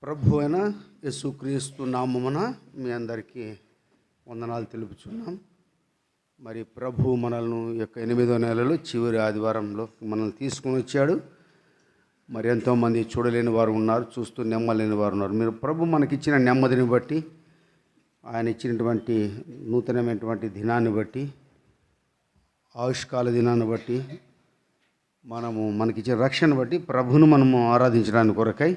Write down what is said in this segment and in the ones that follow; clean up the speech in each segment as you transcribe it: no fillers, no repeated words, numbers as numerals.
ప్రభు అయిన యేసుక్రీస్తు నామమున మీ అందరికీ వందనాలు తెలుపుచున్నాం. మరి ప్రభు మనల్ని యొక్క 8వ నెలలో చివరి ఆదివారంలో మనల్ని తీసుకుని వచ్చాడు. మరి ఎంతోమంది చూడలేని వారు ఉన్నారు, చూస్తూ నెమ్మలేని వారు ఉన్నారు. మీరు ప్రభు మనకిచ్చిన నెమ్మదిని బట్టి, ఆయన ఇచ్చినటువంటి నూతనమైనటువంటి దినాన్ని బట్టి, ఆయుష్కాల దినాన్ని బట్టి, మనకిచ్చిన రక్షణ బట్టి ప్రభును మనము ఆరాధించడానికి కొరకై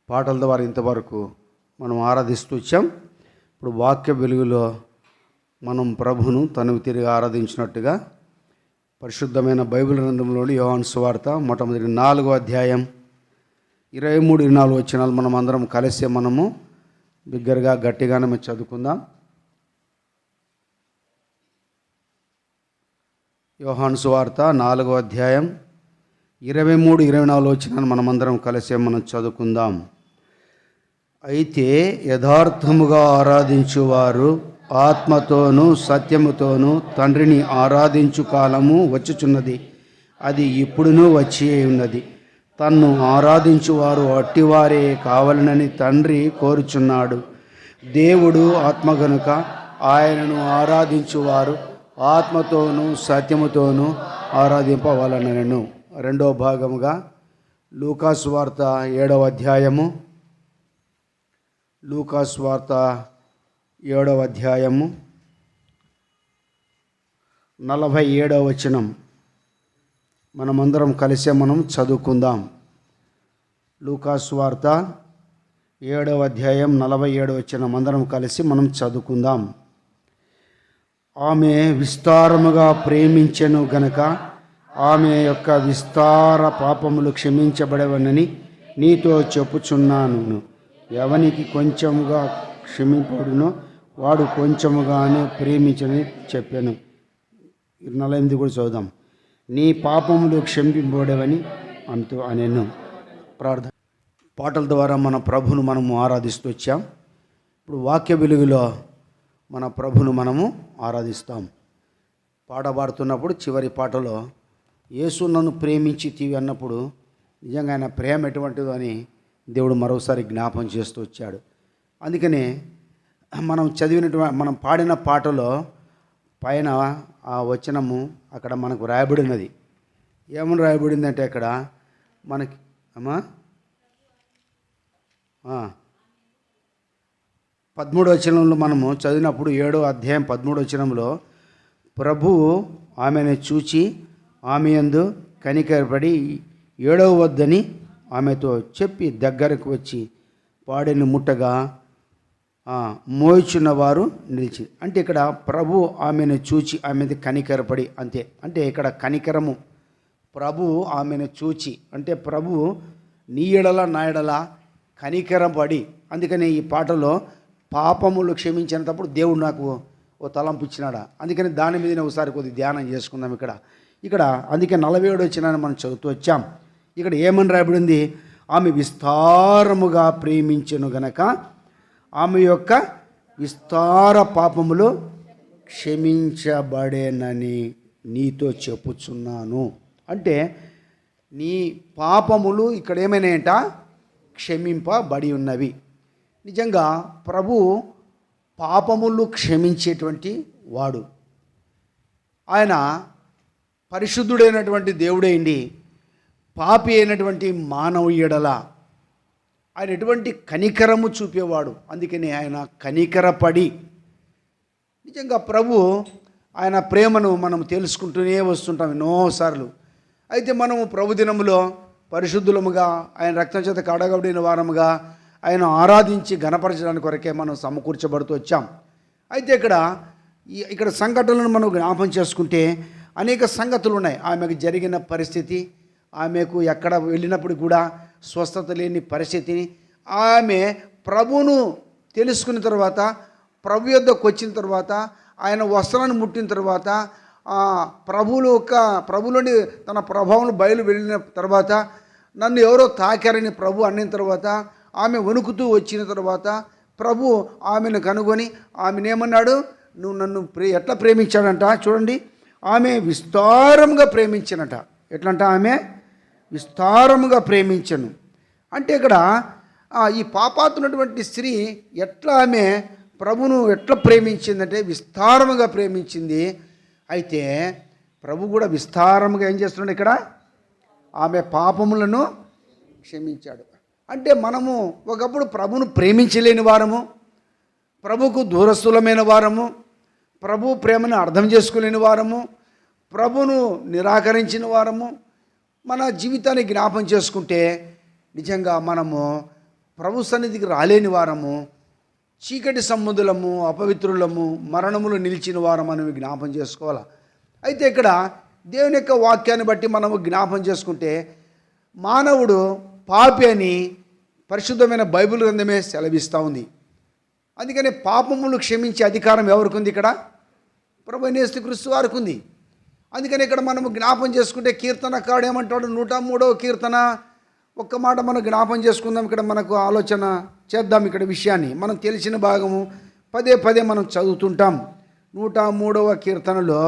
పాటల ద్వారా ఇంతవరకు మనం ఆరాధిస్తూ వచ్చాం. ఇప్పుడు వాక్య వెలుగులో మనం ప్రభును తనకు తిరిగి ఆరాధించినట్టుగా పరిశుద్ధమైన బైబిల్ గ్రంథంలోని యోహాను సువార్త మొట్టమొదటి 4వ అధ్యాయం 23-24 వచనాలు మనం అందరం కలిసి మనము బిగ్గరగా గట్టిగానే మేము చదువుకుందాం. యోహాను సువార్త 4వ అధ్యాయం 23-24 వచనాలు మనమందరం కలిసి మనం చదువుకుందాం. అయితే యథార్థముగా ఆరాధించువారు ఆత్మతోనూ సత్యముతోనూ తండ్రిని ఆరాధించు కాలము వచ్చుచున్నది, అది ఇప్పుడునూ వచ్చి ఉన్నది. తన్ను ఆరాధించువారు అట్టివారే కావాలనని తండ్రి కోరుచున్నాడు. దేవుడు ఆత్మ గనుక ఆయనను ఆరాధించువారు ఆత్మతోనూ సత్యముతోనూ ఆరాధింపవలనను. రెండవ భాగముగా లూకాసు వార్త 7వ అధ్యాయము 47వ వచనం మనమందరం కలిసే మనం చదువుకుందాం. లూకాసు వార్త 7వ అధ్యాయం 47వ వచనం అందరం కలిసి మనం చదువుకుందాం. ఆమె విస్తారముగా ప్రేమించెను గనక ఆమె యొక్క విస్తార పాపములు క్షమించబడవనని నీతో చెప్పుచున్నాను. ఎవనికి కొంచెముగా క్షమింపడునో వాడు కొంచెముగానే ప్రేమించని చెప్పాను. 48 కూడా చదువుదాం. నీ పాపములు క్షమింపబడవని అంటూ అనేను. ప్రార్థన. పాటల ద్వారా మన ప్రభును మనము ఆరాధిస్తూ వచ్చాం. ఇప్పుడు వాక్య వెలుగులో మన ప్రభును మనము ఆరాధిస్తాం. పాడబడుతున్నప్పుడు చివరి పాటలో యేసు నన్ను ప్రేమించి తీవి అన్నప్పుడు నిజంగా ఆయన ప్రేమ ఎటువంటిదో అని దేవుడు మరోసారి జ్ఞాపం చేస్తూ వచ్చాడు. అందుకనే మనం పాడిన పాటలో పైన ఆ వచనము అక్కడ మనకు రాయబడినది. ఏమని రాయబడిందంటే అక్కడ మనకి 13వ వచనంలో మనము చదివినప్పుడు 7వ అధ్యాయం 13వ వచనంలో ప్రభువు ఆమెను చూచి ఆమె యందు కనికరపడి ఏడవద్దని ఆమెతో చెప్పి దగ్గరకు వచ్చి పాడెను ముట్టగా మోయిచున్న వారు నిలిచి. అంటే ఇక్కడ ప్రభు ఆమెను చూచి ఆమెది కనికరపడి అంతే. అంటే ఇక్కడ కనికరము ప్రభు ఆమెను చూచి అంటే ప్రభు నీ ఎడల నా ఎడల కనికరపడి. అందుకని ఈ పాటలో పాపములు క్షమించినప్పుడు దేవుడు నాకు ఓ తలంపు ఇచ్చినాడా, అందుకని దాని మీద ఒకసారి కొద్దిగా ధ్యానం చేసుకుందాం. ఇక్కడ అందుకే 47 వచనాన్ని మనం చదువుతూ వచ్చాం. ఇక్కడ ఏమని రాయబడింది? ఆమె విస్తారముగా ప్రేమించెను గనక ఆమె యొక్క విస్తార పాపములు క్షమించబడేనని నీతో చెప్పుచున్నాను. అంటే నీ పాపములు ఇక్కడ ఏమైనాయంట? క్షమింపబడి ఉన్నవి. నిజంగా ప్రభు పాపములు క్షమించేటువంటి వాడు. ఆయన పరిశుద్ధుడైనటువంటి దేవుడైంది పాపి అయినటువంటి మానవ ఎడల ఆయన ఎటువంటి కనికరము చూపేవాడు. అందుకని ఆయన కనికరపడి. నిజంగా ప్రభు ఆయన ప్రేమను మనం తెలుసుకుంటూనే వస్తుంటాం ఎన్నోసార్లు. అయితే మనము ప్రభు దినములో పరిశుద్ధులముగా ఆయన రక్తం చేత కడగబడిన వారముగా ఆయన ఆరాధించి ఘనపరచడానికి కొరకే మనం సమకూర్చబడుతూ వచ్చాం. అయితే ఇక్కడ సంఘటనలను మనం జ్ఞాపం చేసుకుంటే అనేక సంగతులు ఉన్నాయి. ఆమెకు జరిగిన పరిస్థితి, ఆమెకు ఎక్కడ వెళ్ళినప్పుడు కూడా స్వస్థత లేని పరిస్థితిని, ఆమె ప్రభును తెలుసుకున్న తర్వాత, ప్రభు యొద్దకు వచ్చిన తర్వాత, ఆయన వస్త్రాన్ని ముట్టిన తర్వాత, ప్రభులోని తన ప్రభావం బయలు వెళ్ళిన తర్వాత, నన్ను ఎవరో తాకారని ప్రభు అన్న తర్వాత, ఆమె వణుకుతూ వచ్చిన తర్వాత ప్రభు ఆమెను కనుగొని ఆమెనేమన్నాడు? నువ్వు నన్ను ఎట్లా ప్రేమించాడంట చూడండి. ఆమె విస్తారంగా ప్రేమించినట. ఎట్లంట? ఆమె విస్తారముగా ప్రేమించను. అంటే ఇక్కడ ఈ పాపాత్తున్నటువంటి స్త్రీ ఎట్లా ఆమె ప్రభును ఎట్లా ప్రేమించిందంటే విస్తారముగా ప్రేమించింది. అయితే ప్రభు కూడా విస్తారముగా ఏం చేస్తున్నాడు ఇక్కడ, ఆమె పాపములను క్షమించాడు. అంటే మనము ఒకప్పుడు ప్రభును ప్రేమించలేని వారము, ప్రభుకు దూరస్థులమైన వారము, ప్రభు ప్రేమను అర్థం చేసుకోలేని వారము, ప్రభును నిరాకరించిన వారము, మన జీవితాన్ని జ్ఞాపం చేసుకుంటే నిజంగా మనము ప్రభు సన్నిధికి రాలేని వారము, చీకటి సంబంధులము, అపవిత్రులము, మరణములు నిలిచిన వారం అని జ్ఞాపం చేసుకోవాలి. అయితే ఇక్కడ దేవుని యొక్క వాక్యాన్ని బట్టి మనము జ్ఞాపం చేసుకుంటే మానవుడు పాపి అని పరిశుద్ధమైన బైబిల్ గ్రంథమే సెలవిస్తూ ఉంది. అందుకని పాపములు క్షమించే అధికారం ఎవరికి ఉంది? ఇక్కడ ప్రభువైన యేసుక్రీస్తు వారికి ఉంది. అందుకని ఇక్కడ మనము జ్ఞాపం చేసుకుంటే కీర్తనకారుడు ఏమంటాడు, 103వ కీర్తన ఒక్క మాట మనం జ్ఞాపం చేసుకుందాం. ఇక్కడ మనకు ఆలోచన చేద్దాం. ఇక్కడ విషయాన్ని మనం తెలిసిన భాగము పదే పదే మనం చదువుతుంటాం. 103వ కీర్తనలో,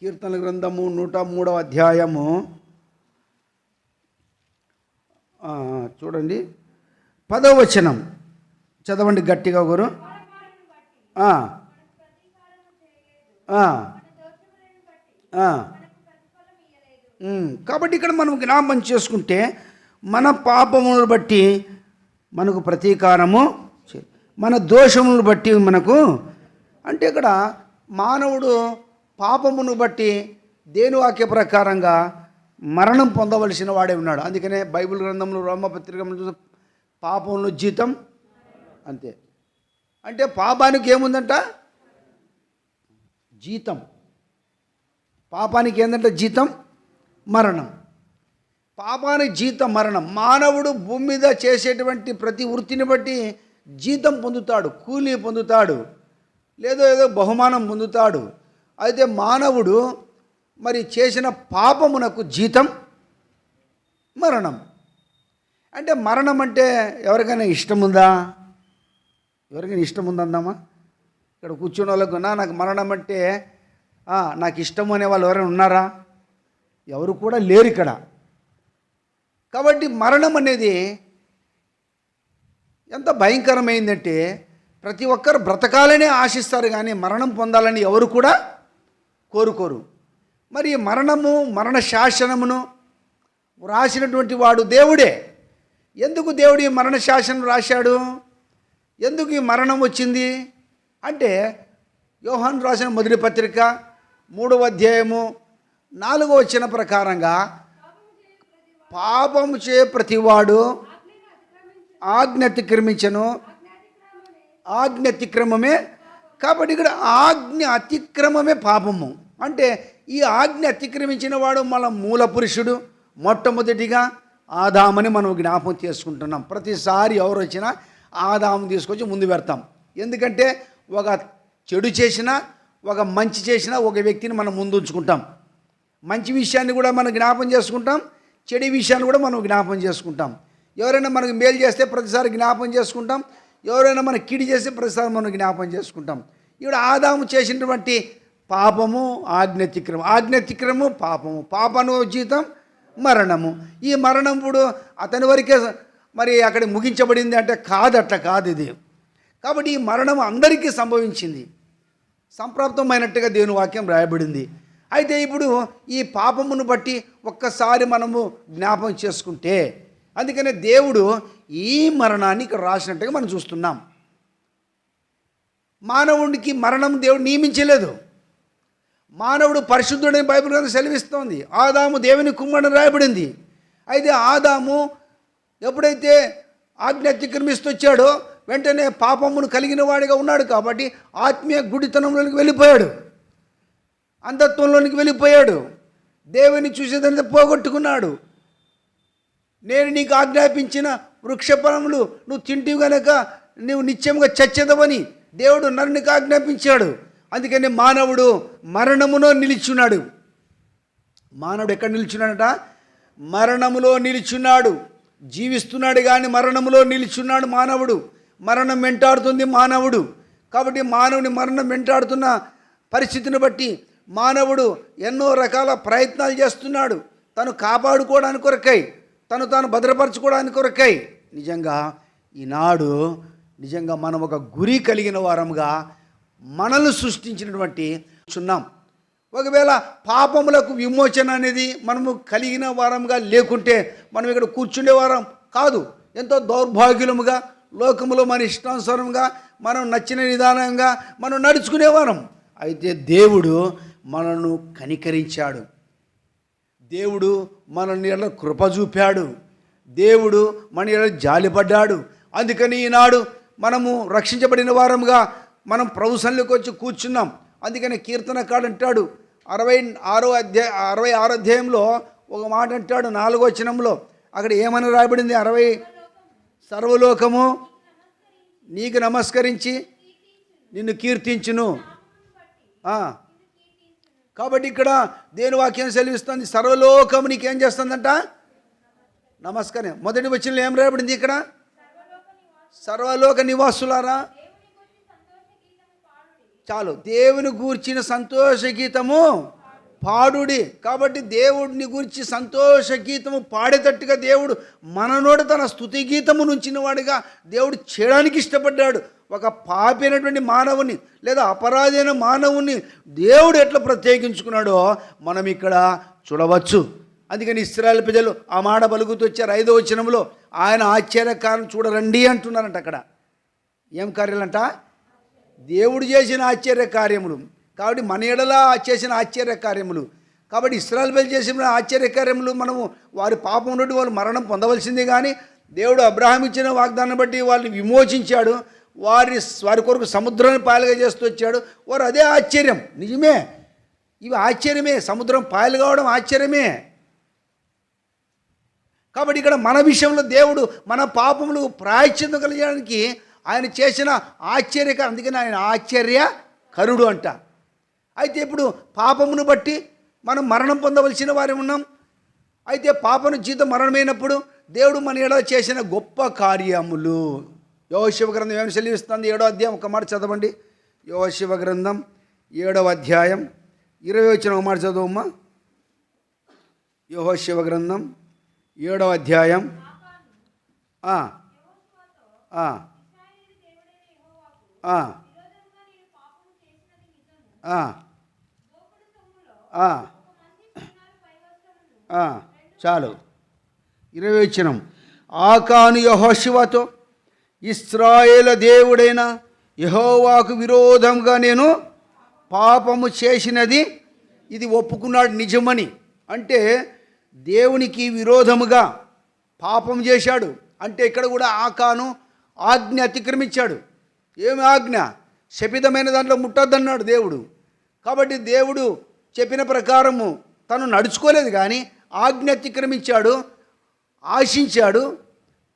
కీర్తన గ్రంథము 103వ అధ్యాయము చూడండి 10వ వచనం చదవండి గట్టిగా గురు. కాబట్టి ఇక్కడ మనం జ్ఞాపం చేసుకుంటే మన పాపములను బట్టి మనకు ప్రతీకారము, మన దోషములను బట్టి మనకు, అంటే ఇక్కడ మానవుడు పాపమును బట్టి దేని వాక్య ప్రకారంగా మరణం పొందవలసిన వాడే ఉన్నాడు. అందుకనే బైబిల్ గ్రంథంలో రోమపత్రిక పాపంలో జీతం అంతే. అంటే పాపానికి ఏముందంట? జీతం. పాపానికి ఏంటంటే జీతం మరణం. పాపానికి జీతం మరణం. మానవుడు భూమి మీద చేసేటువంటి ప్రతి వృత్తిని బట్టి జీతం పొందుతాడు, కూలీ పొందుతాడు, ఏదో బహుమానం పొందుతాడు. అయితే మానవుడు మరి చేసిన పాపమునకు జీతం మరణం. అంటే మరణం అంటే ఎవరికైనా ఇష్టం ఉందా? ఎవరికైనా ఇష్టం ఉందందామా? ఇక్కడ కూర్చున్న వాళ్ళకు నాకు మరణం అంటే నాకు ఇష్టం అనే వాళ్ళు ఎవరైనా ఉన్నారా? ఎవరు కూడా లేరు ఇక్కడ. కాబట్టి మరణం అనేది ఎంత భయంకరమైందంటే ప్రతి ఒక్కరు బ్రతకాలనే ఆశిస్తారు, కానీ మరణం పొందాలని ఎవరు కూడా కోరుకోరు. మరి మరణము, మరణ శాసనమును రాసినటువంటి వాడు దేవుడే. ఎందుకు దేవుడు ఈ మరణ శాసనం రాశాడు? ఎందుకు ఈ మరణం వచ్చింది అంటే యోహాను రాసిన మొదటి పత్రిక 3వ అధ్యాయము 4వ వచనం ప్రకారంగా పాపము చే ప్రతివాడు ఆజ్ఞ అతిక్రమించను, ఆజ్ఞ అతిక్రమమే. కాబట్టి ఇక్కడ ఆజ్ఞ అతిక్రమమే పాపము. అంటే ఈ ఆజ్ఞ అతిక్రమించిన వాడు మన మూల పురుషుడు, మొట్టమొదటిగా ఆదామని మనం జ్ఞాపకం చేసుకుంటున్నాం. ప్రతిసారి ఎవరు వచ్చినా ఆదాము తీసుకొచ్చి ముందు పెడతాం. ఎందుకంటే ఒక చెడు చేసినా, ఒక మంచి చేసినా ఒక వ్యక్తిని మనం ముందు ఉంచుకుంటాం. మంచి విషయాన్ని కూడా మనం జ్ఞాపం చేసుకుంటాం, చెడు విషయాన్ని కూడా మనం జ్ఞాపం చేసుకుంటాం. ఎవరైనా మనకు మేలు చేస్తే ప్రతిసారి జ్ఞాపం చేసుకుంటాం, ఎవరైనా మనకు కీడు చేస్తే ప్రతిసారి మనం జ్ఞాపం చేసుకుంటాం. ఇక్కడ ఆదాము చేసినటువంటి పాపము ఆజ్ఞాతిక్రమం, ఆజ్ఞాతిక్రమము పాపము, పాపను జీతం మరణము. ఈ మరణం ఇప్పుడు అతని వరకే మరి అక్కడ ముగించబడింది అంటే కాదు, అట్లా కాదు ఇది. కాబట్టి ఈ మరణం అందరికీ సంభవించింది, సంప్రాప్తమైనట్టుగా దేవుని వాక్యం రాయబడింది. అయితే ఇప్పుడు ఈ పాపమును బట్టి ఒక్కసారి మనము జ్ఞాపం చేసుకుంటే, అందుకనే దేవుడు ఈ మరణాన్ని ఇక్కడ రాసినట్టుగా మనం చూస్తున్నాం. మానవుడికి మరణం దేవుడు నియమించలేదు. మానవుడు పరిశుద్ధుడని బైబిల్ గ్రంథం సెలవిస్తోంది. ఆదాము దేవుని కుమారుడని రాయబడింది. అయితే ఆదాము ఎప్పుడైతే ఆజ్ఞ అతిక్రమిస్తూ వచ్చాడో వెంటనే పాపమును కలిగిన వాడిగా ఉన్నాడు. కాబట్టి ఆత్మీయ గుడితనంలోనికి వెళ్ళిపోయాడు, అంధత్వంలోనికి వెళ్ళిపోయాడు, దేవుని చూసేదాన్ని పోగొట్టుకున్నాడు. నేను నీకు ఆజ్ఞాపించిన వృక్షఫలములు నువ్వు తింటివి గనక నువ్వు నిత్యంగా చచ్చెదవని దేవుడు నరునికి ఆజ్ఞాపించాడు. అందుకని మానవుడు మరణములో నిలిచున్నాడు. మానవుడు ఎక్కడ నిలిచున్నాడట? మరణములో నిలిచున్నాడు. జీవిస్తున్నాడు కానీ మరణములో నిలిచున్నాడు మానవుడు. మరణం వెంటాడుతుంది మానవుడు. కాబట్టి మానవుని మరణం వెంటాడుతున్న పరిస్థితిని బట్టి మానవుడు ఎన్నో రకాల ప్రయత్నాలు చేస్తున్నాడు. తను కాపాడుకోవడానికి కొరకై, తను తాను భద్రపరచుకోవడానికి కొరకై. నిజంగా ఈనాడు నిజంగా మనం ఒక గురి కలిగిన వారముగా మనల్ని సృష్టించినటువంటి చున్నాం. ఒకవేళ పాపములకు విమోచన అనేది మనము కలిగిన వారంగా లేకుంటే మనం ఇక్కడ కూర్చుండే వారం కాదు. ఎంతో దౌర్భాగ్యులముగా లోకములో మన ఇష్టానుసారంగా మనం నచ్చిన విధానంగా మనం నడుచుకునేవారం. అయితే దేవుడు మనను కనికరించాడు, దేవుడు మనల్ని ఎడల కృప చూపాడు, దేవుడు మన ఎడల జాలిపడ్డాడు. అందుకని ఈనాడు మనము రక్షించబడిన వారంగా మనం ప్రభు సన్నిధికి వచ్చి కూర్చున్నాం. అందుకని కీర్తనకాడు అంటాడు 66 అధ్యాయంలో ఒక మాట అంటాడు 4వ వచనంలో. అక్కడ ఏమని రాయబడింది? 60 సర్వలోకము నీకు నమస్కరించి నిన్ను కీర్తించును. కాబట్టి ఇక్కడ దేని వాక్యం సెలవిస్తుంది? సర్వలోకము నీకేం చేస్తుందంట? నమస్కారం. మొదటి వచనంలో ఏం రాయబడింది? ఇక్కడ సర్వలోక నివాసులారా చాలు, దేవుని గూర్చిన సంతోష గీతము పాడుడి. కాబట్టి దేవుడిని గురించి సంతోష గీతము పాడేటట్టుగా దేవుడు మననోడు తన స్తుతి గీతము నుంచిన వాడిగా దేవుడు చేయడానికి ఇష్టపడ్డాడు. ఒక పాపి అయినటువంటి మానవుని లేదా అపరాధి అయిన మానవుని దేవుడు ఎట్లా ప్రత్యేకించుకున్నాడో మనం ఇక్కడ చూడవచ్చు. అందుకని ఇశ్రాయేలు ప్రజలు ఆ మాట పలుకుతూ వచ్చారు. 5వ వచనంలో ఆయన ఆశ్చర్యకారం చూడరండి అంటున్నారంట. అక్కడ ఏం కార్యాలంట? దేవుడు చేసిన ఆశ్చర్య కార్యములు. కాబట్టి మన ఎడల చేసిన ఆశ్చర్య కార్యములు. కాబట్టి ఇశ్రాయేలు ప్రజలు చేసిన ఆశ్చర్య కార్యములు మనము వారి పాపం నుండి వాళ్ళు మరణం పొందవలసిందే. కానీ దేవుడు అబ్రహాం ఇచ్చిన వాగ్దానం బట్టి వాళ్ళని విమోచించాడు. వారి కొరకు సముద్రాన్ని పాయలుగా చేస్తూ వచ్చాడు. వారు అదే ఆశ్చర్యం. నిజమే, ఇవి ఆశ్చర్యమే. సముద్రం పాయలు కావడం ఆశ్చర్యమే. కాబట్టి ఇక్కడ మన విషయంలో దేవుడు మన పాపములు ప్రాయశ్చిత్తం కలిగడానికి ఆయన చేసిన ఆశ్చర్యకరం. అందుకని ఆయన ఆశ్చర్యకరుడు అంట. అయితే ఇప్పుడు పాపమును బట్టి మనం మరణం పొందవలసిన వారి ఉన్నాం. అయితే పాపను జీతం మరణమైనప్పుడు దేవుడు మన ఎడల చేసిన గొప్ప కార్యములు. యెహోషువ గ్రంథం ఏమి సెలవిస్తుంది? 7వ అధ్యాయం ఒక మాట చదవండి. యెహోషువ గ్రంథం 7వ అధ్యాయం 20వ వచనం ఒక మాట చదవమ్మా. యెహోషువ గ్రంథం 7వ అధ్యాయం చాలు 20వ వచనం. ఆకాను యెహోషువతో, ఇశ్రాయేలు దేవుడైన యెహోవాకు విరోధంగా నేను పాపము చేసినది ఇది ఒప్పుకున్నాడు నిజమని. అంటే దేవునికి విరోధముగా పాపం చేశాడు. అంటే ఇక్కడ కూడా ఆకాను ఆజ్ఞ అతిక్రమించాడు. ఏమి ఆజ్ఞ? శపితమైన దాంట్లో ముట్టొద్దన్నాడు దేవుడు. కాబట్టి దేవుడు చెప్పిన ప్రకారము తను నడుచుకోలేదు, కానీ ఆజ్ఞ అతిక్రమించాడు, ఆశించాడు,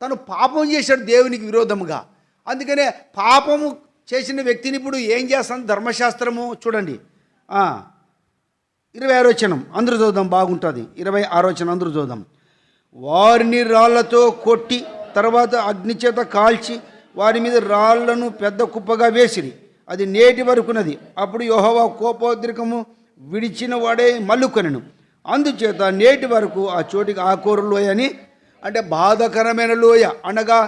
తను పాపం చేశాడు దేవునికి విరోధముగా. అందుకనే పాపము చేసిన వ్యక్తిని ఇప్పుడు ఏం చేస్తాను ధర్మశాస్త్రము చూడండి. 26వ వచనం అందరూ చూద్దాం, బాగుంటుంది. 26వ వచనం అందరూ చూద్దాం. వారిని రాళ్లతో కొట్టి తర్వాత అగ్నిచేత కాల్చి వారి మీద రాళ్లను పెద్ద కుప్పగా వేసిరి. అది నేటి వరకున్నది. అప్పుడు యెహోవా కోపోద్రికము విడిచిన వాడే మల్లుకొనెను. అందుచేత నేటి వరకు ఆ చోటికి ఆకోరు లోయ అని, అంటే బాధకరమైన లోయ అనగా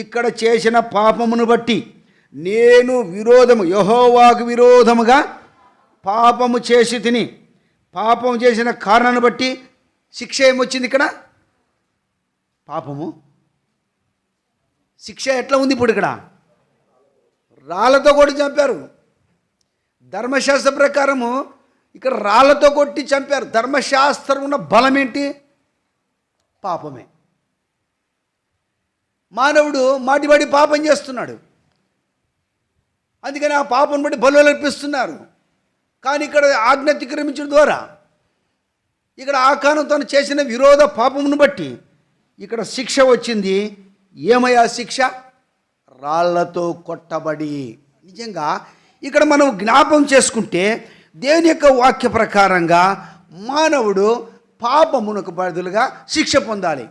ఇక్కడ చేసిన పాపమును బట్టి నేను యెహోవాకు విరోధముగా పాపము చేసి తిని, పాపం చేసిన కారణాన్ని బట్టి శిక్ష ఏమొచ్చింది? ఇక్కడ పాపము శిక్ష ఎట్లా ఉంది? ఇప్పుడు ఇక్కడ రాళ్లతో కొట్టి చంపారు. ధర్మశాస్త్ర ప్రకారము ఇక్కడ రాళ్లతో కొట్టి చంపారు. ధర్మశాస్త్రం ఉన్న బలం ఏంటి? పాపమే. మానవుడు మాటిబడి పాపం చేస్తున్నాడు. అందుకని ఆ పాపం బట్టి బలులు అర్పిస్తున్నారు. కానీ ఇక్కడ ఆజ్ఞ అతిక్రమించడం ద్వారా ఇక్కడ ఆకాను తను చేసిన విరోధ పాపమును బట్టి ఇక్కడ శిక్ష వచ్చింది. ఏమయ్యా శిక్ష? రాళ్లతో కొట్టబడి. నిజంగా ఇక్కడ మనం జ్ఞాపం చేసుకుంటే దేవుని యొక్క వాక్య ప్రకారంగా మానవుడు పాపమునకు బదులుగా శిక్ష పొందాలి.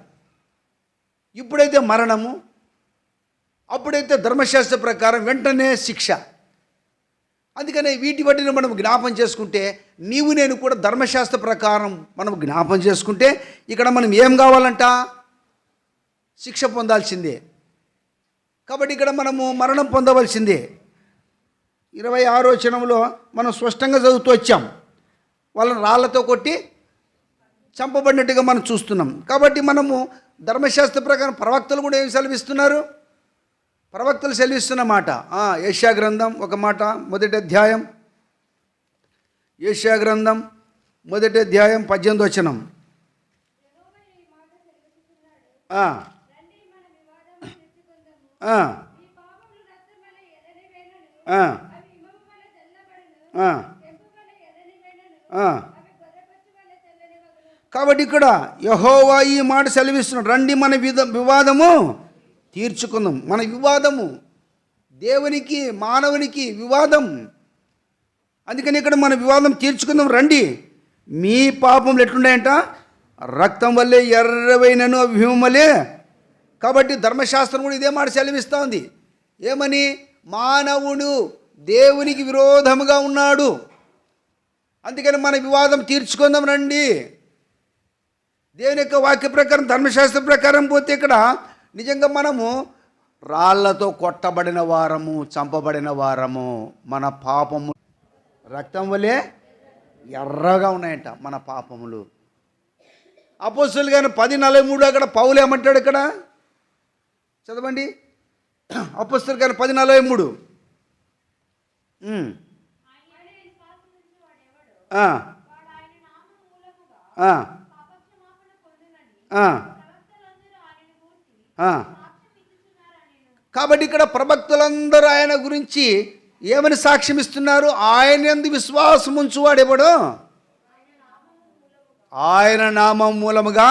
ఇప్పుడైతే మరణము, అప్పుడైతే ధర్మశాస్త్ర ప్రకారం వెంటనే శిక్ష. అందుకనే వీటి బట్టి మనం జ్ఞాపం చేసుకుంటే నీవు నేను కూడా ధర్మశాస్త్ర ప్రకారం మనం జ్ఞాపం చేసుకుంటే ఇక్కడ మనం ఏం కావాలంట? శిక్ష పొందాల్సిందే. కాబట్టి ఇక్కడ మనము మరణం పొందవలసిందే. 26వ వచనంలో మనం స్పష్టంగా చదువుతూ వచ్చాం. వాళ్ళని రాళ్లతో కొట్టి చంపబడినట్టుగా మనం చూస్తున్నాం. కాబట్టి మనము ధర్మశాస్త్ర ప్రకారం ప్రవక్తలు కూడా ఏం సెలవిస్తున్నారు? ప్రవక్తలు సెలవిస్తున్న మాట యెషయా గ్రంథం ఒక మాట 1వ అధ్యాయం, యెషయా గ్రంథం 1వ అధ్యాయం 18వ వచనం. కాబట్టి ఇక్కడ యెహోవా ఈ మాట సెలవిస్తున్నాడు, రండి మన వివాదము తీర్చుకుందాం. మన వివాదము దేవునికి మానవునికి వివాదం. అందుకని ఇక్కడ మన వివాదం తీర్చుకుందాం రండి. మీ పాపములు ఎట్లున్నాయంట? రక్తం వల్లే ఎర్రవైనను అవి హిమవలే. కాబట్టి ధర్మశాస్త్రం కూడా ఇదే మాట సెలవిస్తూ ఉంది. ఏమని? మానవుడు దేవునికి విరోధముగా ఉన్నాడు, అందుకని మన వివాదం తీర్చుకుందాం రండి. దేవుని యొక్క వాక్య ప్రకారం, ధర్మశాస్త్ర ప్రకారం పోతే ఇక్కడ నిజంగా మనము రాళ్లతో కొట్టబడిన వారము, చంపబడిన వారము. మన పాపము రక్తం వలె ఎర్రగా ఉన్నాయంట మన పాపములు. అపోస్తలులు గాని 10:43 అక్కడ పౌలు ఏమంటాడు? ఇక్కడ చదవండి. అపోస్తలులు గాని 10:43. కాబట్టి ఇక్కడ ప్రవక్తలందరూ ఆయన గురించి ఏమని సాక్ష్యం ఇస్తున్నారు? ఆయన యందు విశ్వాసం ఉంచువాడెవడో ఆయన నామం మూలముగా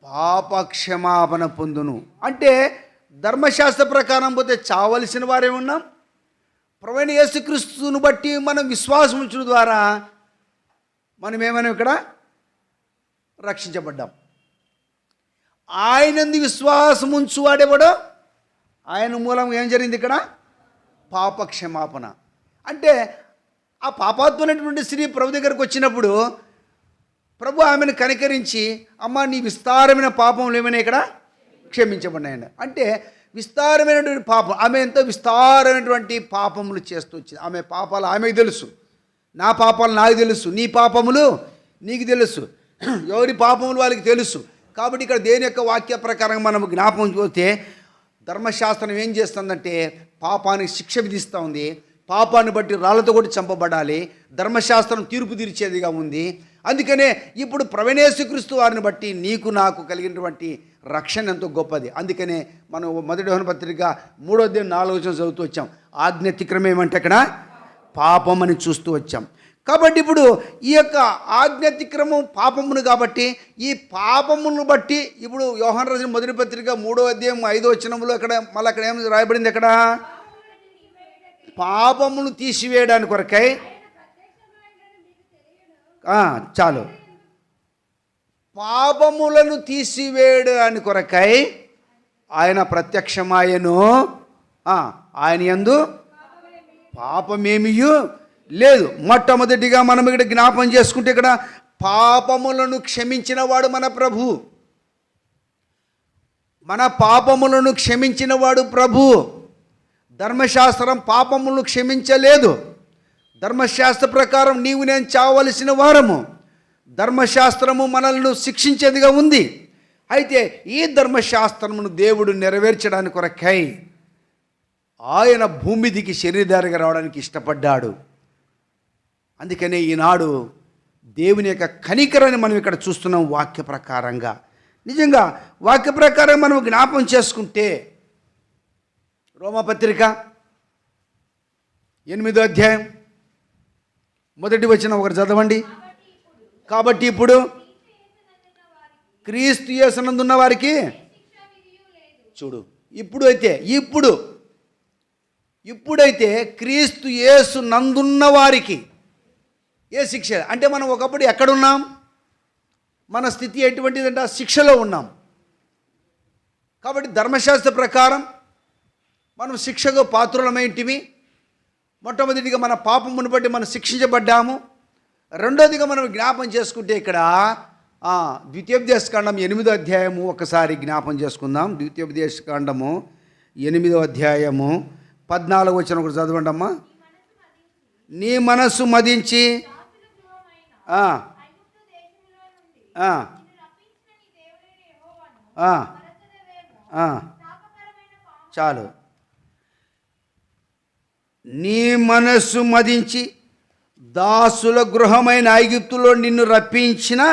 పాపక్షమాపణ పొందును. అంటే ధర్మశాస్త్ర ప్రకారం పోతే చావలసిన వారే ఉన్నాం. ప్రభువైన యేసుక్రీస్తును బట్టి మనం విశ్వాసం ఉంచడం ద్వారా మనం ఏమైనా ఇక్కడ రక్షించబడ్డాం. ఆయనందు విశ్వాసం ఉంచువాడెవడో ఆయన మూలంగా ఏం జరిగింది? ఇక్కడ పాపక్షమాపణ. అంటే ఆ పాపాత్మైనటువంటి స్త్రీ ప్రభు దగ్గరకు వచ్చినప్పుడు ప్రభు ఆమెను కనికరించి, అమ్మ నీ విస్తారమైన పాపములు ఏమైనా ఇక్కడ క్షమించబడినాయండి. అంటే విస్తారమైనటువంటి పాపం, ఆమె ఎంతో విస్తారమైనటువంటి పాపములు చేస్తూ వచ్చింది. ఆమె పాపాలు ఆమెకు తెలుసు, నా పాపాలు నాకు తెలుసు, నీ పాపములు నీకు తెలుసు, ఎవరి పాపములు వాళ్ళకి తెలుసు. కాబట్టి ఇక్కడ దేని యొక్క వాక్య ప్రకారం మనం జ్ఞాపకం పోతే ధర్మశాస్త్రం ఏం చేస్తుందంటే పాపానికి శిక్ష విధిస్తూ ఉంది. పాపాన్ని బట్టి రాళ్లతో కొట్టి చంపబడాలి. ధర్మశాస్త్రం తీర్పు తీర్చేదిగా ఉంది. అందుకనే ఇప్పుడు ప్రభువైన యేసుక్రీస్తు వారిని బట్టి నీకు నాకు కలిగినటువంటి రక్షణ ఎంతో గొప్పది. అందుకనే మనం 1 యోహాను పత్రిక 3వ అధ్యాయం 4వ వచనం చదువుతూ వచ్చాం. ఆజ్ఞ అతిక్రమం ఏమంటే అక్కడ పాపం అని చూస్తూ వచ్చాం. కాబట్టి ఇప్పుడు ఈ యొక్క ఆజ్ఞ అతిక్రమం పాపమును, కాబట్టి ఈ పాపమును బట్టి ఇప్పుడు యోహాను రాసిన 1వ పత్రిక 3వ అధ్యాయం 5వ వచనంలో అక్కడ మళ్ళీ అక్కడ ఏం రాయబడింది? అక్కడ పాపమును తీసివేయడానికి కొరకై చాలు పాపములను తీసివేయడానికి కొరకై ఆయన ప్రత్యక్షమాయను. ఆయన యందు పాపమేమియు లేదు. మొట్టమొదటిగా మనం ఇక్కడ జ్ఞాపం చేసుకుంటే ఇక్కడ పాపములను క్షమించిన వాడు మన ప్రభు. మన పాపములను క్షమించిన వాడు ప్రభు. ధర్మశాస్త్రం పాపములను క్షమించలేదు. ధర్మశాస్త్ర ప్రకారం నీవు నేను చావలసిన వారము. ధర్మశాస్త్రము మనల్ని శిక్షించేదిగా ఉంది. అయితే ఈ ధర్మశాస్త్రమును దేవుడు నెరవేర్చడానికి కొరకై ఆయన భూమి దిగి శరీరధారిగా రావడానికి ఇష్టపడ్డాడు. అందుకనే ఈనాడు దేవుని యొక్క కనికరాన్ని మనం ఇక్కడ చూస్తున్నాం వాక్య ప్రకారంగా. నిజంగా వాక్య ప్రకారం మనం జ్ఞాపం చేసుకుంటే రోమాపత్రిక 8వ అధ్యాయం 1వ వచనం ఒకటి చదవండి. కాబట్టి ఇప్పుడు క్రీస్తు యేసునందున్న వారికి చూడు, ఇప్పుడైతే క్రీస్తు యేసు నందున్న వారికి ఏ శిక్ష అంటే మనం ఒకప్పుడు ఎక్కడున్నాం? మన స్థితి ఎటువంటిదంటే ఆ శిక్షలో ఉన్నాం. కాబట్టి ధర్మశాస్త్ర ప్రకారం మనం శిక్షకు పాత్రులమైంటిమి. మొట్టమొదటిగా మన పాపమును బట్టి మనం శిక్షించబడ్డాము. రెండోదిగా మనం జ్ఞాపం చేసుకుంటే ఇక్కడ ద్వితీయోపదేశకాండం 8వ అధ్యాయము ఒకసారి జ్ఞాపం చేసుకుందాం. ద్వితీయోపదేశకాండము 8వ అధ్యాయము 14వ వచనం ఒకటి చదవండి అమ్మా. నీ మనస్సు మదించి చాలు. నీ మనస్సు మదించి దాసుల గృహమైన ఐగుప్తులో నిన్ను రప్పించిన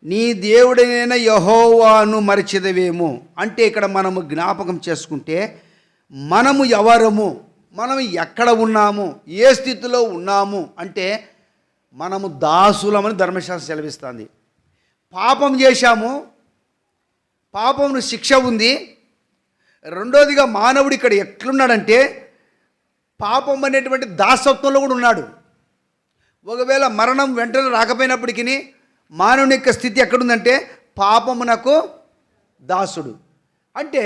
నీ దేవుడైన యెహోవాను మరచిదవేమో. అంటే ఇక్కడ మనము జ్ఞాపకం చేసుకుంటే మనము ఎవరము, మనం ఎక్కడ ఉన్నాము, ఏ స్థితిలో ఉన్నాము అంటే మనము దాసులమని ధర్మశాస్త్రం సెలవిస్తుంది. పాపం చేశాము, పాపమును శిక్ష ఉంది. రెండోదిగా మానవుడు ఇక్కడ ఎట్లున్నాడంటే పాపం అనేటువంటి దాసత్వంలో కూడా ఉన్నాడు. ఒకవేళ మరణం వెంటనే రాకపోయినప్పటికీ మానవుని యొక్క స్థితి ఎక్కడుందంటే పాపమునకు దాసుడు. అంటే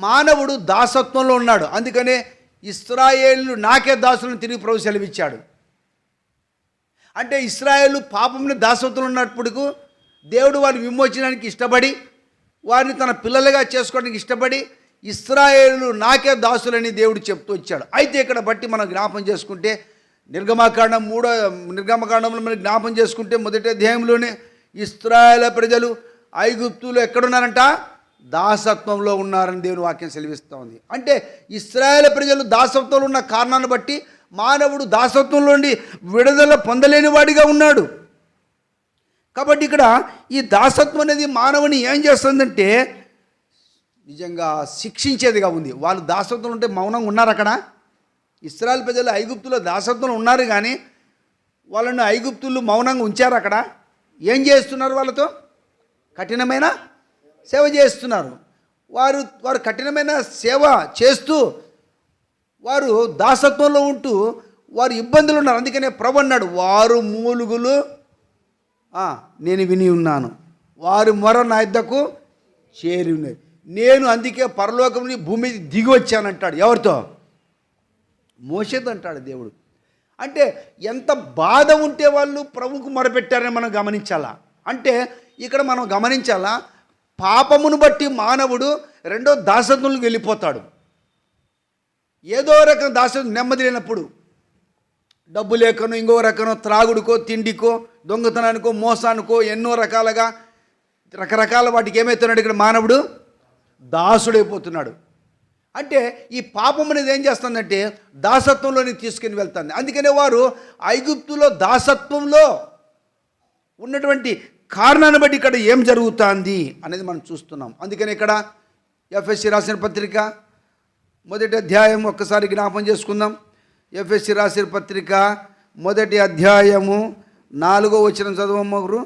మానవుడు దాసత్వంలో ఉన్నాడు. అందుకనే ఇశ్రాయేలు నాకే దాసులను తిరిగి ప్రభు సెలవిచ్చాడు. అంటే ఇశ్రాయేలు పాపముని దాసత్వంలో ఉన్నప్పుడు దేవుడు వారిని విమోచనానికి ఇష్టపడి వారిని తన పిల్లలుగా చేసుకోవడానికి ఇష్టపడి ఇశ్రాయేలు నాకే దాసులని దేవుడు చెప్తూ వచ్చాడు. అయితే ఇక్కడ బట్టి మనం జ్ఞాపం చేసుకుంటే నిర్గమకాండంలో మనం జ్ఞాపం చేసుకుంటే మొదటి అధ్యాయంలోనే ఇశ్రాయేలు ప్రజలు ఐగుప్తులో ఎక్కడున్నారంట, దాసత్వంలో ఉన్నారని దేవుని వాక్యం సెలవిస్తూ ఉంది. అంటే ఇశ్రాయేలు ప్రజలు దాసత్వంలో ఉన్న కారణాన్ని బట్టి మానవుడు దాసత్వంలో నుండి విడుదల పొందలేని వాడిగా ఉన్నాడు. కాబట్టి ఇక్కడ ఈ దాసత్వం అనేది మానవుని ఏం చేస్తుందంటే నిజంగా శిక్షించేదిగా ఉంది. వాళ్ళు దాసత్వంలో ఉంటే మౌనంగా ఉన్నారు. అక్కడ ఇశ్రాయేలు ప్రజలు ఐగుప్తులో దాసత్వంలో ఉన్నారు, కానీ వాళ్ళను ఐగుప్తులు మౌనంగా ఉంచారు. అక్కడ ఏం చేస్తున్నారు, వాళ్ళతో కఠినమైన సేవ చేస్తున్నారు. వారు కఠినమైన సేవ చేస్తూ వారు దాసత్వంలో ఉంటూ వారు ఇబ్బందులు ఉన్నారు. అందుకనే ప్రభు అన్నాడు, వారు మూలుగులు నేను విని ఉన్నాను, వారు మొర నా యొద్దకు చేరి ఉన్నది, నేను అందుకే పరలోకం నుండి భూమి మీద దిగి వచ్చానంటాడు. ఎవరితో? మోషేతో అంటాడు దేవుడు. అంటే ఎంత బాధ ఉంటే వాళ్ళు ప్రభువుకు మొరపెట్టారని మనం గమనించాలా. అంటే ఇక్కడ మనం గమనించాలా, పాపమును బట్టి మానవుడు రెండో దాసత్వంలోకి వెళ్ళిపోతాడు. ఏదో రకం దాసత్వం నెమ్మది లేనప్పుడు డబ్బు లేకనో ఇంకో రకనో త్రాగుడుకో తిండికో దొంగతనానికో మోసానికో ఎన్నో రకరకాల వాటికి ఏమవుతున్నాడు, ఇక్కడ మానవుడు దాసుడైపోతున్నాడు. అంటే ఈ పాపం అనేది ఏం చేస్తుందంటే దాసత్వంలోని తీసుకుని వెళ్తుంది. అందుకనే వారు ఐగుప్తులో దాసత్వంలో ఉన్నటువంటి కారణాన్ని బట్టి ఇక్కడ ఏం జరుగుతుంది అనేది మనం చూస్తున్నాం. అందుకని ఇక్కడ ఎఫ్ఎస్సి రాసిన పత్రిక మొదటి అధ్యాయం ఒక్కసారి జ్ఞాపం చేసుకుందాం. ఎఫ్ఎస్సి రాసిన పత్రిక మొదటి అధ్యాయము 4వ వచనం చదవమ్మ గురు.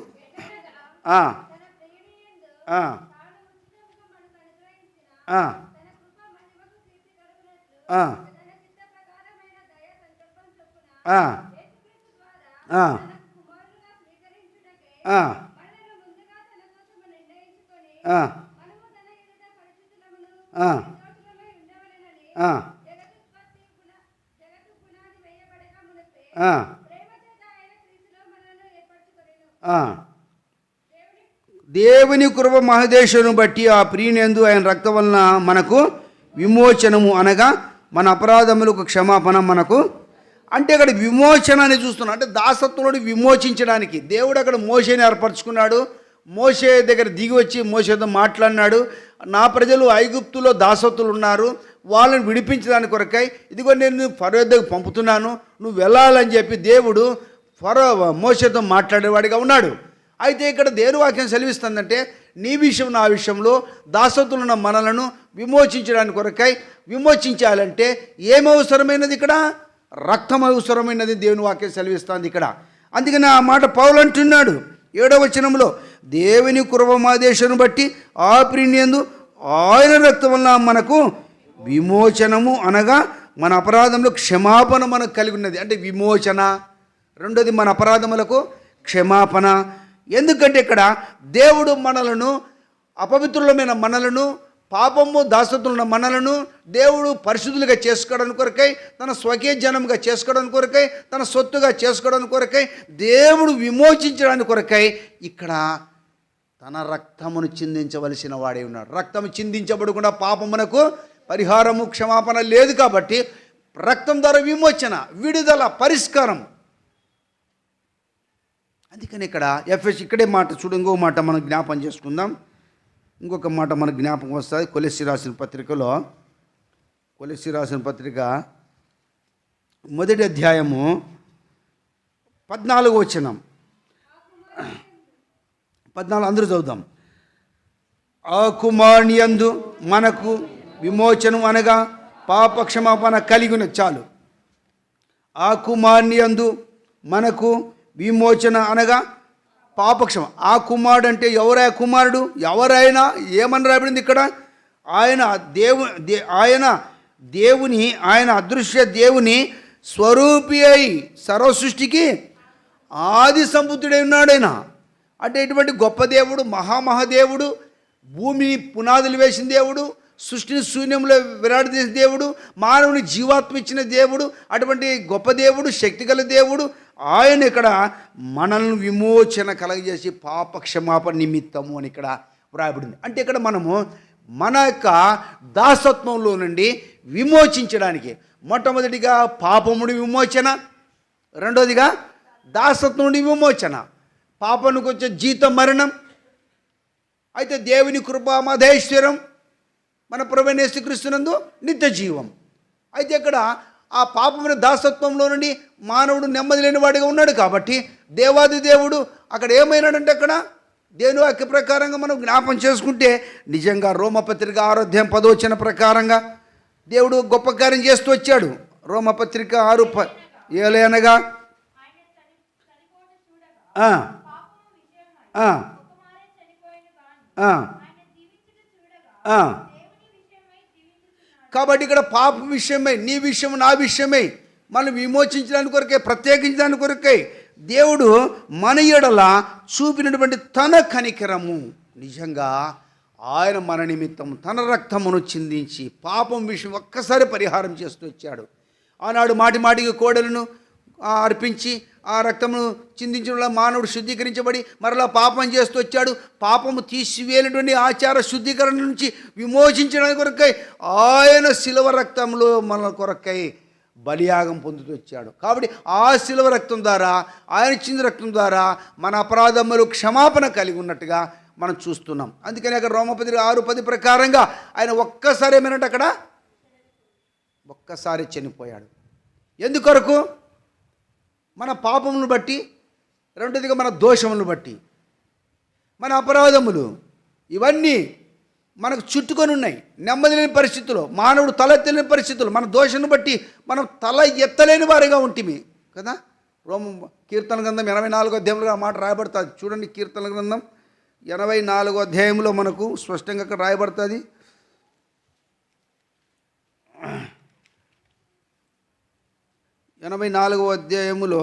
దేవుని కృప మహదేశుని బట్టి ఆ ప్రియునందు ఆయన రక్తం వలన మనకు విమోచనము అనగా మన అపరాధములకు క్షమాపణ మనకు. అంటే అక్కడ విమోచన అని చూస్తున్నాం. అంటే దాసత్వంలో విమోచించడానికి దేవుడు అక్కడ మోషేని ఏర్పరచుకున్నాడు. మోషే దగ్గర దిగి వచ్చి మోషేతో మాట్లాడినాడు. నా ప్రజలు ఐగుప్తులో దాసత్తులు ఉన్నారు, వాళ్ళని విడిపించడానికి కొరకై ఇదిగో నేను ఫరో దగ్గర పంపుతున్నాను, నువ్వు వెళ్ళాలని చెప్పి దేవుడు మోషేతో మాట్లాడేవాడిగా ఉన్నాడు. అయితే ఇక్కడ దేవుని వాక్యం సెలవిస్తుందంటే నీ విషయం నా విషయంలో దాసత్తులున్న మనలను విమోచించడానికి కొరకై విమోచించాలంటే ఏమవసరమైనది, ఇక్కడ రక్తం అవసరమైనది దేవుని వాక్యం సెలవిస్తుంది ఇక్కడ. అందుకని ఆ మాట పౌలు అంటున్నాడు 7వ వచనంలో, దేవుని కృపమాదేశను బట్టి ఆ ప్రియునియందు ఆయన రక్తం వలన మనకు విమోచనము అనగా మన అపరాధంలో క్షమాపణ మనకు కలిగి ఉన్నది. అంటే విమోచన, రెండోది మన అపరాధములకు క్షమాపణ. ఎందుకంటే ఇక్కడ దేవుడు మనలను అపవిత్రులమైన మనలను పాపము దాసత్వంలో మనలను దేవుడు పరిశుద్ధులుగా చేసుకోవడానికి కొరకై, తన స్వకీయ జనంగా చేసుకోవడానికి కొరకై, తన సొత్తుగా చేసుకోవడానికి కొరకై, దేవుడు విమోచించడానికి కొరకై ఇక్కడ తన రక్తమును చిందించవలసిన వాడే ఉన్నాడు. రక్తం చిందించబడకుండా పాపమునకు పరిహారము క్షమాపణ లేదు కాబట్టి రక్తం ద్వారా విమోచన, విడుదల, పరిష్కారం. అందుకని ఇక్కడ ఇక్కడే మాట చూడు, ఇంకో మాట మనం జ్ఞాపం చేసుకుందాం. ఇంకొక మాట మనకు జ్ఞాపకం వస్తుంది. కొలెస్సీ రాసిన పత్రికలో, కొలెస్సీ రాసిన పత్రిక 1వ అధ్యాయము 14వ వచనం. 14 అందరూ చదువుదాం. ఆ కుమారుని యందు మనకు విమోచనం అనగా పాప క్షమాపణ కలిగిన. చాలు. ఆ కుమారుని యందు మనకు విమోచన అనగా పాపక్షమ. ఆ కుమారుడు అంటే ఎవరా కుమారుడు? ఎవరైనా ఏమని రాబడింది ఇక్కడ? ఆయన అదృశ్య దేవుని స్వరూపి అయి సర్వ సృష్టికి ఆది సంబుద్ధుడై ఉన్నాడైనా. అంటే ఇటువంటి గొప్ప దేవుడు, మహామహాదేవుడు, భూమిని పునాదులు వేసిన దేవుడు, సృష్టిని శూన్యంలో విరాడదీసిన దేవుడు, మానవుని జీవాత్మ ఇచ్చిన దేవుడు, అటువంటి గొప్ప దేవుడు, శక్తిగల దేవుడు ఆయన ఇక్కడ మనల్ని విమోచన కలగజేసి పాప క్షమాపణ నిమిత్తము అని ఇక్కడ వ్రాయబడింది. అంటే ఇక్కడ మనము మన యొక్క దాసత్వంలో నుండి విమోచించడానికి మొట్టమొదటిగా పాపముడి విమోచన, రెండోదిగా దాసత్వం నుండి విమోచన. పాపమునికి వచ్చే జీతం మరణం, అయితే దేవుని కృప మహేశ్వరం మన ప్రభువైన యేసుక్రీస్తునందు నిత్య జీవం. అయితే ఇక్కడ ఆ పాపమైన దాసత్వంలో నుండి మానవుడు నెమ్మది లేని వాడిగా ఉన్నాడు కాబట్టి దేవాది దేవుడు అక్కడ ఏమైనాడంటే అక్కడ దేవుని వాక్య ప్రకారంగా మనం జ్ఞాపం చేసుకుంటే నిజంగా రోమపత్రిక 6వ అధ్యాయం 10వ వచనం ప్రకారంగా దేవుడు గొప్ప కార్యం చేస్తూ వచ్చాడు. రోమపత్రిక 6:7 అనగా కాబట్టి ఇక్కడ పాప విషయమై, నీ విషయం, నా విషయమై మనం విమోచించడానికి కొరకే, ప్రత్యేకించడానికి కొరకై దేవుడు మన ఎడల చూపినటువంటి తన కనికరము, నిజంగా ఆయన మన నిమిత్తం తన రక్తమును చిందించి పాపం విషయం ఒక్కసారి పరిహారం చేస్తూ వచ్చాడు. ఆనాడు మాటి మాటికి కోడలను అర్పించి ఆ రక్తమును చిందించడం వల్ల మానవుడు శుద్ధీకరించబడి మరలా పాపం చేస్తూ వచ్చాడు. పాపము తీసివేయనటువంటి ఆచార శుద్ధీకరణ నుంచి విమోచించడానికి కొరకై ఆయన శిలువ రక్తంలో మన కొరకై బలియాగం పొందుతూ వచ్చాడు. కాబట్టి ఆ శిలువ రక్తం ద్వారా, ఆయన చింది రక్తం ద్వారా మన అపరాధములు క్షమాపణ కలిగి ఉన్నట్టుగా మనం చూస్తున్నాం. అందుకని అక్కడ రోమపత్రిక 6:10 ప్రకారంగా ఆయన ఒక్కసారి ఏమైనట్టు అక్కడ ఒక్కసారి చనిపోయాడు. ఎందుకొరకు? మన పాపములను బట్టి, రెండోదిగా మన దోషములను బట్టి, మన అపరాధములు ఇవన్నీ మనకు చుట్టుకొని ఉన్నాయి. నెమ్మది లేని పరిస్థితుల్లో, మానవుడు తల ఎత్తలేని పరిస్థితులు, మన దోషాన్ని బట్టి మనం తల ఎత్తలేని వారిగా ఉంటిమి కదా. కీర్తన గ్రంథం 84వ అధ్యాయంలో ఆ మాట రాయబడుతుంది. చూడండి, కీర్తన గ్రంథం 84వ అధ్యాయంలో మనకు స్పష్టంగా అక్కడ రాయబడుతుంది. 84వ అధ్యాయములో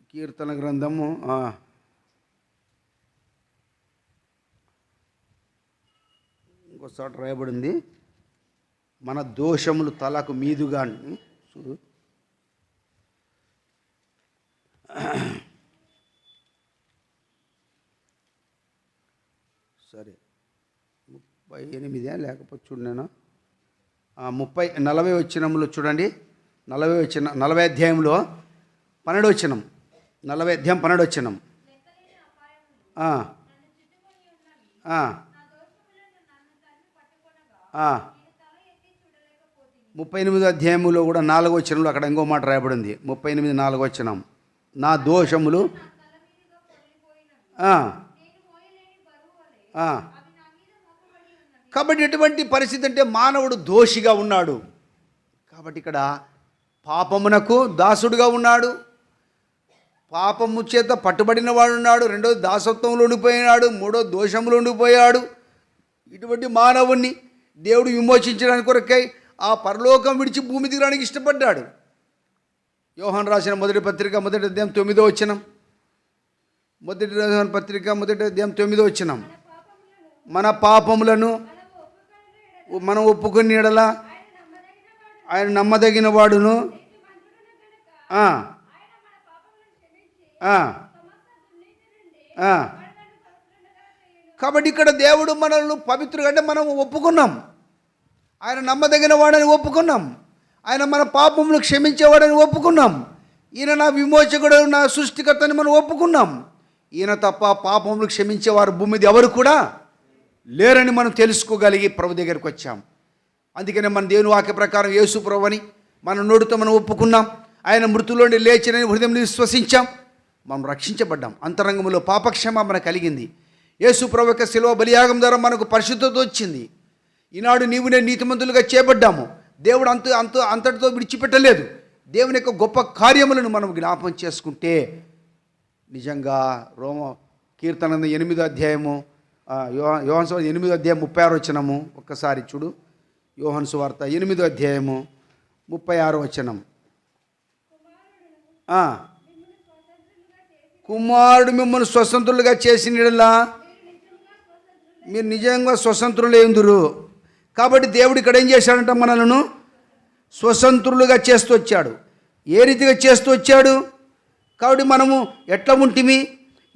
కీర్తన గ్రంథము ఇంకోసారి రాయబడింది, మన దోషములు తలకు మీదుగా. చూడు, సరే 38 లేకపోతే చూడు, నేను 40 వచనంలో చూడండి, 40 అధ్యాయంలో 12 వచనం, 40 అధ్యాయం 12 వచనం. 38 అధ్యాయంలో కూడా 4వ వచనంలో అక్కడ ఇంకో మాట రాయబడింది. 38 4వ వచనం, నా దోషములు కాబట్టి ఎటువంటి పరిస్థితి అంటే మానవుడు దోషిగా ఉన్నాడు. కాబట్టి ఇక్కడ పాపమునకు దాసుడుగా ఉన్నాడు, పాపము చేత పట్టుబడిన వాడు ఉన్నాడు, రెండోది దాసత్వంలో ఉండిపోయినాడు, మూడోది దోషంలో ఉండిపోయాడు. ఇటువంటి మానవుణ్ణి దేవుడు విమోచించడానికి కొరకై ఆ పరలోకం విడిచి భూమి దిగడానికి ఇష్టపడ్డాడు. యోహాను రాసిన మొదటి పత్రిక 1వ అధ్యాయం 9వ వచనం, మొదటి యోహాను పత్రిక 1వ అధ్యాయం 9వ వచనం, మన పాపములను మనం ఒప్పుకుని ఎడల ఆయన నమ్మదగిన వాడును ఆ, ఆ, ఆ. కాబట్టి ఇక్కడ దేవుడు మనల్ని పవిత్రుడు అంటే మనం ఒప్పుకున్నాం, ఆయన నమ్మదగిన వాడని ఒప్పుకున్నాం, ఆయన మన పాపములు క్షమించేవాడని ఒప్పుకున్నాం, ఈయన నా విమోచకుడు నా సృష్టికర్తని మనం ఒప్పుకున్నాం. ఈయన తప్ప పాపములు క్షమించేవారు భూమి మీద ఎవరు కూడా లేరని మనం తెలుసుకోగలిగి ప్రభు దగ్గరికి వచ్చాం. అందుకనే మన దేవుని వాక్య ప్రకారం యేసు ప్రభు అని మన నోటితో మనం ఒప్పుకున్నాం, ఆయన మృతుల్లోని లేచినని హృదయంలో విశ్వసించాం, మనం రక్షించబడ్డాం, అంతరంగంలో పాపక్షమాపణ కలిగింది. యేసు ప్రభు యొక్క శిలువ బలియాగం ద్వారా మనకు పరిశుద్ధత వచ్చింది. ఈనాడు నీవు నేను నీతిమంతులుగా చేయబడ్డాము. దేవుడు అంతటితో విడిచిపెట్టలేదు. దేవుని యొక్క గొప్ప కార్యములను మనం జ్ఞాపం చేసుకుంటే నిజంగా రోమ కీర్తన 8వ అధ్యాయము యోహాను సువార్త 8వ అధ్యాయం 36 వచనము ఒక్కసారి చూడు. యోహాను సువార్త 8వ అధ్యాయము 36 వచనం. కుమారుడు మిమ్మల్ని స్వతంత్రులుగా చేసినలా మీరు నిజంగా స్వతంత్రులు ఎందురు. కాబట్టి దేవుడు ఇక్కడ ఏం చేశాడంట, మనలను స్వతంత్రులుగా చేస్తూ వచ్చాడు. ఏ రీతిగా చేస్తూ వచ్చాడు? కాబట్టి మనము ఎట్లా ఉంటిమి,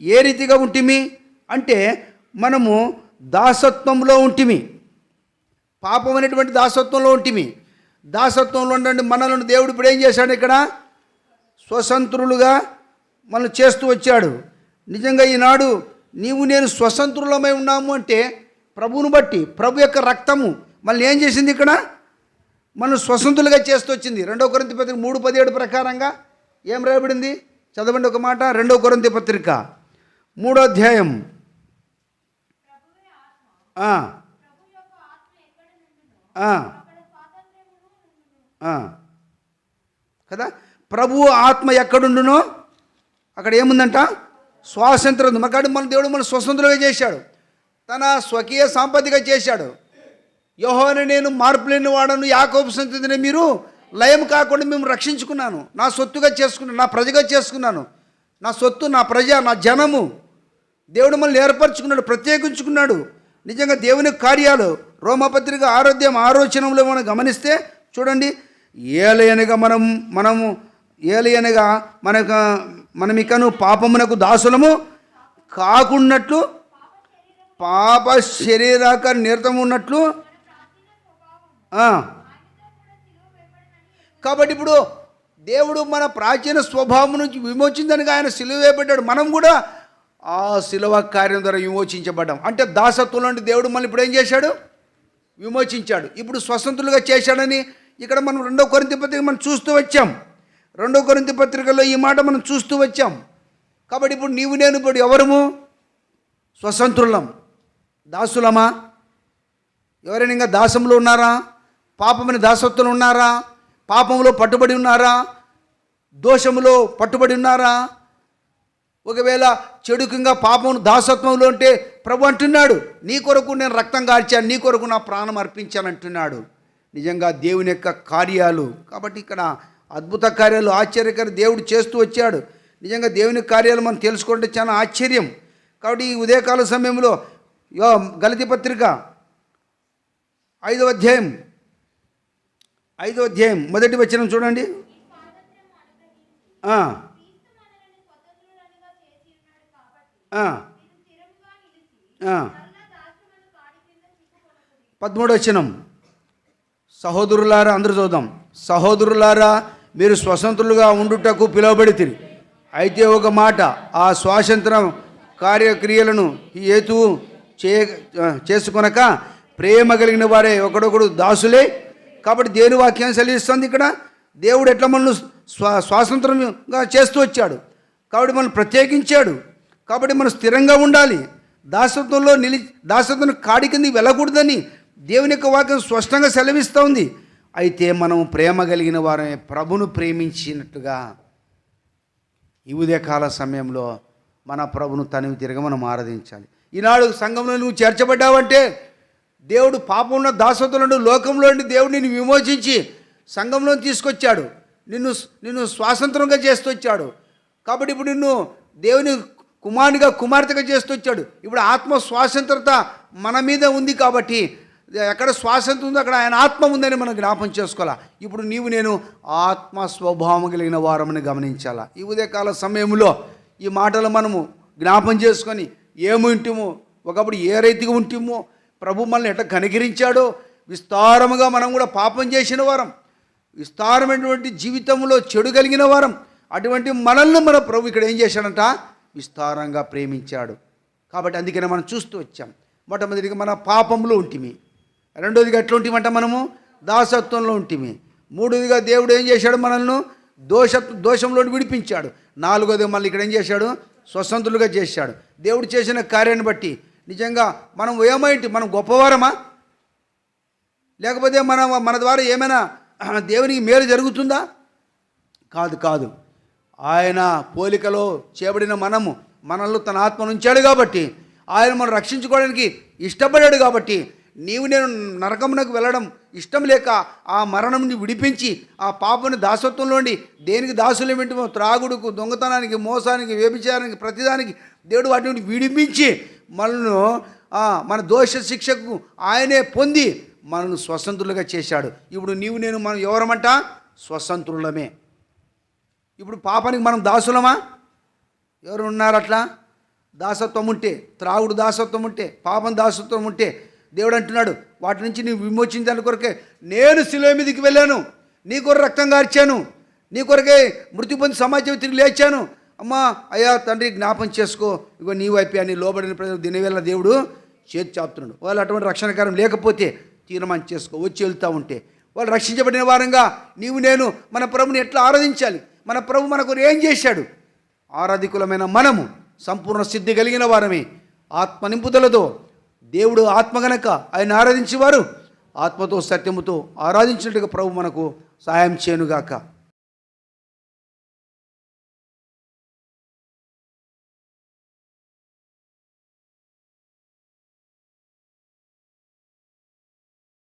ఏ రీతిగా ఉంటిమి అంటే మనము దాసత్వంలో ఉంటిమి, పాపం అనేటువంటి దాసత్వంలో ఉంటిమి. దాసత్వంలో ఉండండి మనలను దేవుడు ఇప్పుడు ఏం చేశాడు, ఇక్కడ స్వతంత్రులుగా మనం చేస్తూ వచ్చాడు. నిజంగా ఈనాడు నీవు నేను స్వతంత్రులమై ఉన్నాము అంటే ప్రభువును బట్టి, ప్రభు యొక్క రక్తము మనల్ని ఏం చేసింది, ఇక్కడ మనం స్వతంత్రులుగా చేస్తూ వచ్చింది. 2 కొరింథీ పత్రిక 3:17 ప్రకారంగా ఏం రాయబడింది చదవండి ఒక మాట. 2 కొరింథీ పత్రిక 3వ అధ్యాయం కదా, ప్రభువు ఆత్మ ఎక్కడుండునో అక్కడ ఏముందంట, స్వాతంత్రం ఉంది. కాబట్టి మన దేవుడు మన స్వతంత్రులుగా చేశాడు, తన స్వకీయ సంపత్తిగా చేశాడు. యెహోవాను నేను మార్పు లేని వాడను, యాకోబు సంతతిని మీరు లయం కాకుండా మేము రక్షించుకున్నాను, నా సొత్తుగా చేసుకున్నాను, నా ప్రజగా చేసుకున్నాను, నా సొత్తు, నా ప్రజ, నా జనము. దేవుడు మనల్ని ఏర్పరచుకున్నాడు, ప్రత్యేకించుకున్నాడు. నిజంగా దేవుని కార్యాలు రోమపత్రిక 6వ అధ్యాయం 6వ వచనంలో మనం గమనిస్తే చూడండి, ఏలయనగా మనమికను పాపమునకు దాసులము కాకున్నట్లు, పాప శరీరాక నిరతం ఉన్నట్లు. కాబట్టి ఇప్పుడు దేవుడు మన ప్రాచీన స్వభావం నుంచి విమోచించడానికి ఆయన సిలువ వేయబడ్డాడు. మనం కూడా ఆ సిలువ కార్యం ద్వారా విమోచించబడ్డాం. అంటే దాసత్వం నుండి దేవుడు మళ్ళీ ఇప్పుడు ఏం చేశాడు, విమోచించాడు. ఇప్పుడు స్వతంత్రులుగా చేశాడని ఇక్కడ మనం 2 కొరింథీ పత్రిక మనం చూస్తూ వచ్చాం. 2 కొరింథీ పత్రికలో ఈ మాట మనం చూస్తూ వచ్చాం. కాబట్టి ఇప్పుడు నీవు నేను ఇప్పుడు ఎవరము, స్వతంత్రులం, దాసులమా? ఎవరైనా ఇంకా దాసంలో ఉన్నారా? పాపమని దాసత్వంలో ఉన్నారా? పాపంలో పట్టుబడి ఉన్నారా? దోషములో పట్టుబడి ఉన్నారా? ఒకవేళ చెడుకంగా పాపం దాసత్వంలో ఉంటే ప్రభు అంటున్నాడు, నీ కొరకు నేను రక్తం కార్చాను, నీ కొరకు నా ప్రాణం అర్పించాను అంటున్నాడు. నిజంగా దేవుని యొక్క కార్యాలు. కాబట్టి ఇక్కడ అద్భుత కార్యాలు, ఆశ్చర్యకర దేవుడు చేస్తూ వచ్చాడు. నిజంగా దేవుని కార్యాలు మనం తెలుసుకుంటే చాలా ఆశ్చర్యం. కాబట్టి ఈ ఉదయకాల సమయంలో గలతీ పత్రిక 5వ అధ్యాయం 1వ వచనం చూడండి. ఆ 13వ వచనం. సహోదరులారా, అందరూ చూద్దాం. సహోదరులారా, మీరు స్వతంత్రులుగా ఉండుటకు పిలువబడితిరి. అయితే ఒక మాట, ఆ స్వాతంత్రం కార్యక్రియలను హేతువు చేసుకొనక ప్రేమ కలిగిన వారే ఒకడొకడు దాసులే. కాబట్టి దేవుని వాక్యం సెలవిస్తుంది ఇక్కడ దేవుడు ఎట్లా మనల్ని స్వాతంత్రంగా చేస్తూ వచ్చాడు. కాబట్టి మనం ప్రత్యేకించాడు. కాబట్టి మనం స్థిరంగా ఉండాలి. దాసత్వంలో దాసత్వం కాడి కింద వెళ్ళకూడదని దేవుని యొక్క వాక్యం స్పష్టంగా సెలవిస్తూ ఉంది. అయితే మనం ప్రేమ కలిగిన వారే ప్రభును ప్రేమించినట్టుగా ఈ ఉదయకాల సమయంలో మన ప్రభును తనివి తిరగ మనం ఆరాధించాలి. ఈనాడు సంఘంలో నువ్వు చేర్చబడ్డావంటే దేవుడు పాపంలో దాసత్వంలో లోకంలో నుండి దేవుడు నిన్ను విమోచించి సంఘంలో తీసుకొచ్చాడు, నిన్ను స్వాతంత్రంగా చేస్తూ వచ్చాడు. కాబట్టి ఇప్పుడు నిన్ను దేవుని కుమారునిగా కుమార్తెగా చేస్తూ వచ్చాడు. ఇప్పుడు ఆత్మ స్వాతంత్రత మన మీద ఉంది. కాబట్టి ఎక్కడ శ్వాస ఎంత ఉందో అక్కడ ఆయన ఆత్మ ఉందని మనం జ్ఞాపం చేసుకోవాలా. ఇప్పుడు నీవు నేను ఆత్మ స్వభావం కలిగిన వారమని గమనించాలా. ఈ ఉదయకాల సమయంలో ఈ మాటలు మనము జ్ఞాపం చేసుకొని ఏముంటామో, ఒకప్పుడు ఏ రీతిగా ఉంటామో, ప్రభు మనల్ని ఎట్లా కనికరించాడో, విస్తారముగా మనం కూడా పాపం చేసిన వారం, విస్తారమైనటువంటి జీవితంలో చెడు కలిగిన వారం, అటువంటి మనల్ని మన ప్రభు ఇక్కడ ఏం చేశాడంట, విస్తారంగా ప్రేమించాడు. కాబట్టి అందుకనే మనం చూస్తూ వచ్చాం. మొట్టమొదటిగా మన పాపంలో ఉంటిమి, రెండోదిగా ఎట్లా ఉంటిమంట మనము దాసత్వంలో ఉంటిమి, మూడోదిగా దేవుడు ఏం చేశాడు, మనల్ని దోషంలో విడిపించాడు, నాలుగోది మళ్ళీ ఇక్కడ ఏం చేశాడు, స్వతంత్రులుగా చేశాడు. దేవుడు చేసిన కార్యాన్ని బట్టి నిజంగా మనం ఏమైంటి, మనం గొప్పవారమా, లేకపోతే మన ద్వారా ఏమైనా దేవునికి మేలు జరుగుతుందా? కాదు. ఆయన పోలికలో చేయబడిన మనల్ని తన ఆత్మను ఉంచాడు కాబట్టి, ఆయన మనం రక్షించుకోవడానికి ఇష్టపడాడు కాబట్టి, నేను నరకమునకు వెళ్ళడం ఇష్టం లేక ఆ మరణం నుండి విడిపించి ఆ పాపని దాసత్వంలోండి దేనికి దాసులేమిటో, త్రాగుడుకు, దొంగతనానికి, మోసానికి, వ్యభిచారానికి, ప్రతిదానికి దేవుడు వాటి నుండి విడిపించి మనల్ని మన దోష శిక్షకు ఆయనే పొంది మనల్ని స్వతంత్రులుగా చేశాడు. ఇప్పుడు నేను మనం ఎవరమంట, స్వతంత్రులమే. ఇప్పుడు పాపానికి మనం దాసులమా? ఎవరు ఉన్నారు అట్లా? దాసత్వం ఉంటే, త్రాగుడు దాసత్వం ఉంటే, పాపం దాసత్వం ఉంటే దేవుడు అంటున్నాడు, వాటి నుంచి నీవు విమోచించడానికి కొరకే నేను శిలువ మీదకి వెళ్ళాను, నీ కొరకు రక్తం కార్చాను, నీ కొరకే మృతి పొంది సమాజం తిరిగి లేచాను. అమ్మా అయ్యా తండ్రి జ్ఞాపం చేసుకో, ఇగో నీ వైపు అని లోబడిన ప్రజలు దినవేళ దేవుడు చేతి చాపుతున్నాడు. వాళ్ళు అటువంటి రక్షణకారం లేకపోతే తీర్మానం చేసుకో, వచ్చి వెళ్తూ ఉంటే వాళ్ళు రక్షించబడిన వారంగా నేను మన ప్రభుని ఎట్లా ఆరాధించాలి, మన ప్రభు మనకు ఏం చేశాడు. ఆరాధికులమైన మనము సంపూర్ణ సిద్ధి కలిగిన వారమే. ఆత్మ నింపుదలతో, దేవుడు ఆత్మ గనక ఆయన ఆరాధించేవారు ఆత్మతో సత్యముతో ఆరాధించినట్టుగా ప్రభు మనకు సహాయం చేయనుగాక.